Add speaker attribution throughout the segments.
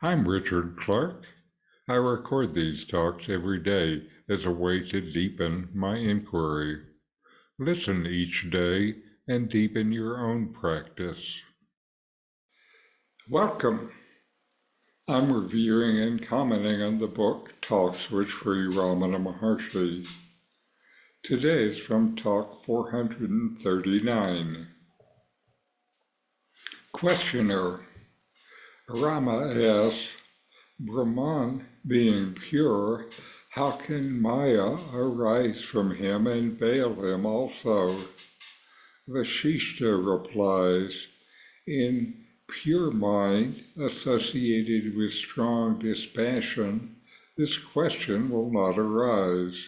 Speaker 1: I'm Richard Clarke. I record these talks every day as a way to deepen my inquiry. Listen each day and deepen your own practice. Welcome. I'm reviewing and commenting on the book Talks with Sri Ramana Maharshi. Today is from Talk 439. Questioner. Rama asks, Brahman being pure, how can Maya arise from him and veil him also? Vashishta replies, in pure mind associated with strong dispassion, this question will not arise.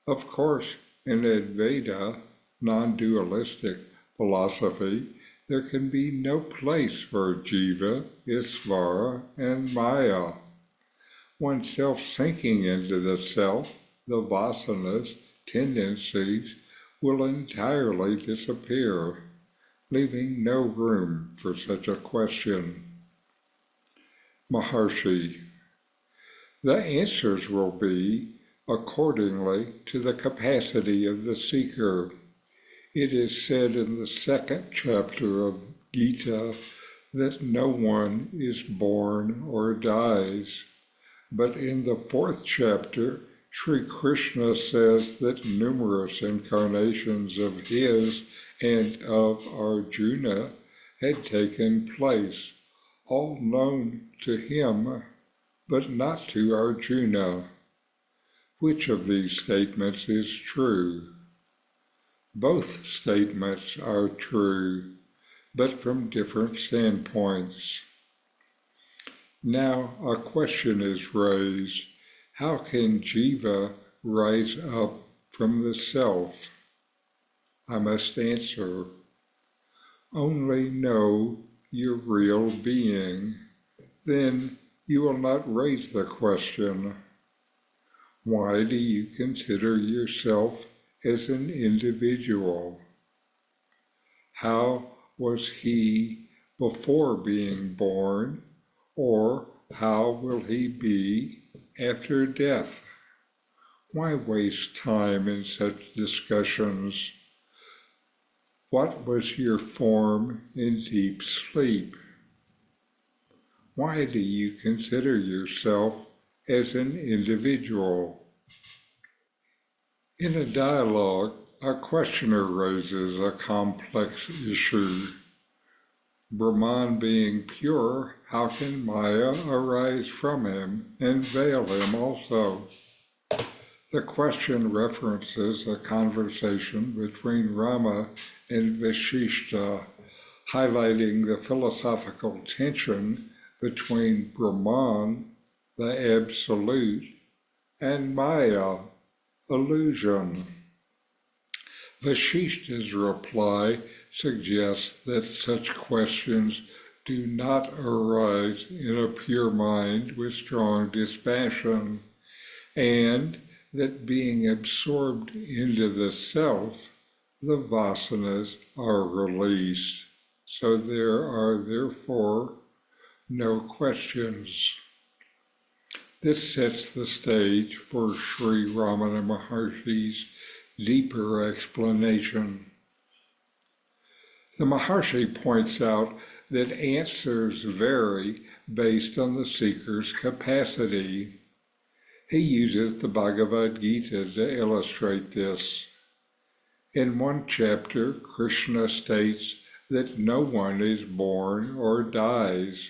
Speaker 1: Of course, in Advaita, non-dualistic philosophy, there can be no place for jiva, isvara, and maya. Oneself sinking into the self, the vasanas, tendencies, will entirely disappear, leaving no room for such a question. Maharshi. The answers will be accordingly to the capacity of the seeker. It is said in the second chapter of Gita that no one is born or dies. But in the fourth chapter, Sri Krishna says that numerous incarnations of his and of Arjuna had taken place, all known to him, but not to Arjuna. Which of these statements is true? Both statements are true, but from different standpoints. Now a question is raised, how can jiva rise up from the self? I must answer, only know your real being, then you will not raise the question. Why do you consider yourself as an individual? How was he before being born, or how will he be after death? Why waste time in such discussions? What was your form in deep sleep? Why do you consider yourself as an individual? In a dialogue, a questioner raises a complex issue. Brahman being pure, how can Maya arise from him and veil him also? The question references a conversation between Rama and Vashishta, highlighting the philosophical tension between Brahman, the Absolute, and Maya, illusion. Vashishta's reply suggests that such questions do not arise in a pure mind with strong dispassion, and that being absorbed into the self, the vasanas are released, so there are therefore no questions. This sets the stage for Sri Ramana Maharshi's deeper explanation. The Maharshi points out that answers vary based on the seeker's capacity. He uses the Bhagavad Gita to illustrate this. In one chapter, Krishna states that no one is born or dies,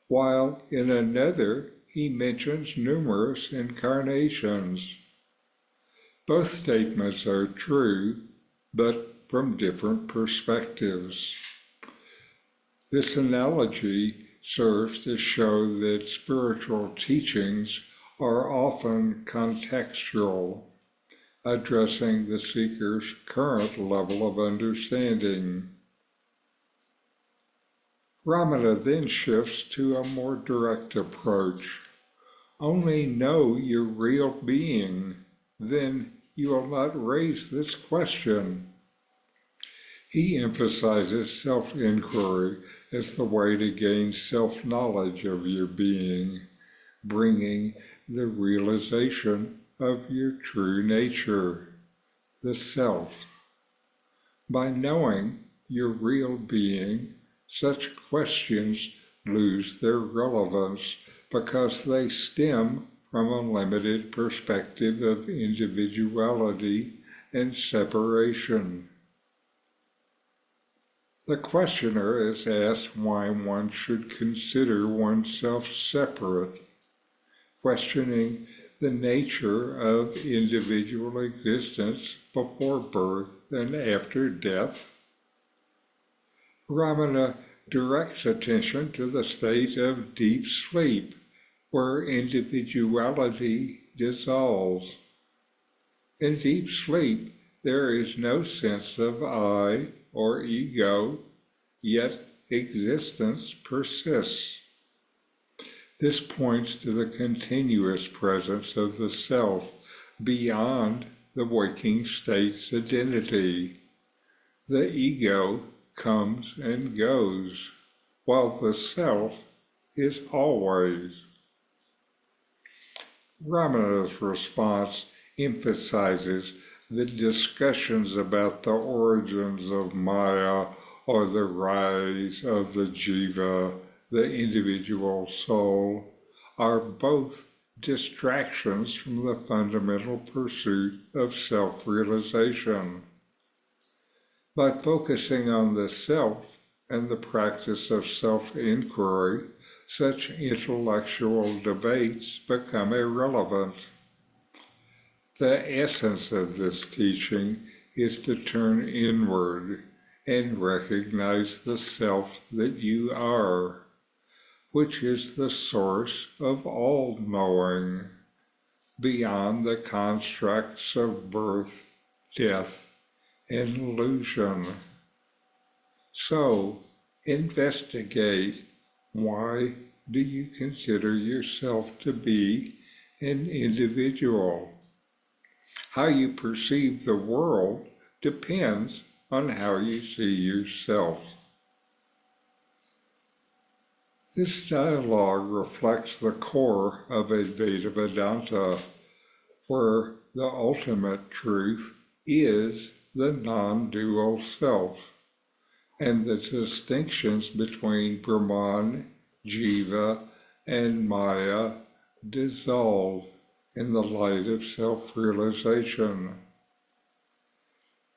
Speaker 1: while in another, he mentions numerous incarnations. Both statements are true, but from different perspectives. This analogy serves to show that spiritual teachings are often contextual, addressing the seeker's current level of understanding. Ramana then shifts to a more direct approach. Only know your real being, then you will not raise this question. He emphasizes self-inquiry as the way to gain self-knowledge of your being, bringing the realization of your true nature, the self. By knowing your real being, such questions lose their relevance because they stem from a limited perspective of individuality and separation. The questioner is asked why one should consider oneself separate, questioning the nature of individual existence before birth and after death. Ramana directs attention to the state of deep sleep, where individuality dissolves. In deep sleep, there is no sense of I or ego, yet existence persists. This points to the continuous presence of the self beyond the waking state's identity. The ego comes and goes, while the self is always. Ramana's response emphasizes the discussions about the origins of Maya or the rise of the jiva, the individual soul, are both distractions from the fundamental pursuit of self-realization. By focusing on the self and the practice of self-inquiry, such intellectual debates become irrelevant. The essence of this teaching is to turn inward and recognize the self that you are, which is the source of all knowing, beyond the constructs of birth, death, and illusion. So, investigate, why do you consider yourself to be an individual? How you perceive the world depends on how you see yourself. This dialogue reflects the core of Advaita Vedanta, where the ultimate truth is the non-dual self, and the distinctions between Brahman, Jiva, and Maya dissolve in the light of self-realization.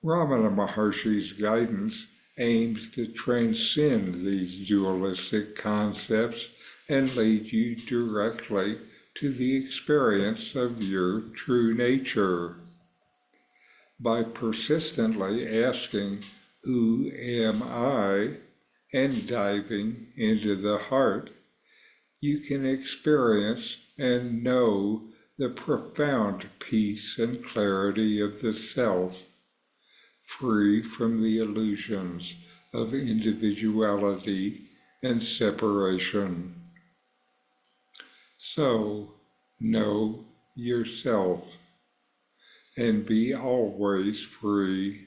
Speaker 1: Ramana Maharshi's guidance aims to transcend these dualistic concepts and lead you directly to the experience of your true nature. By persistently asking, "Who am I?" and diving into the heart, you can experience and know the profound peace and clarity of the self, free from the illusions of individuality and separation. So, know yourself and be always free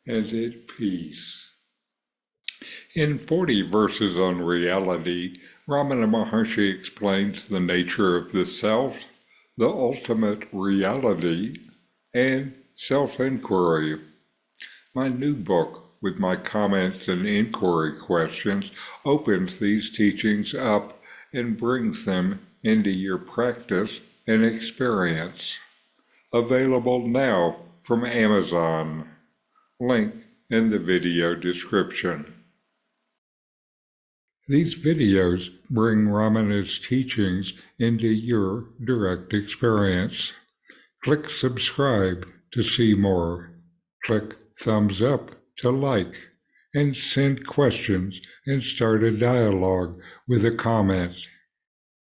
Speaker 1: and at peace. In 40 verses on reality, Ramana Maharshi explains the nature of the self, the ultimate reality, and self-inquiry. My new book, with my comments and inquiry questions, opens these teachings up and brings them into your practice and experience. Available now from Amazon. Link in the video description. These videos bring Ramana's teachings into your direct experience. Click subscribe to see more. Click thumbs up to like, and send questions and start a dialogue with a comment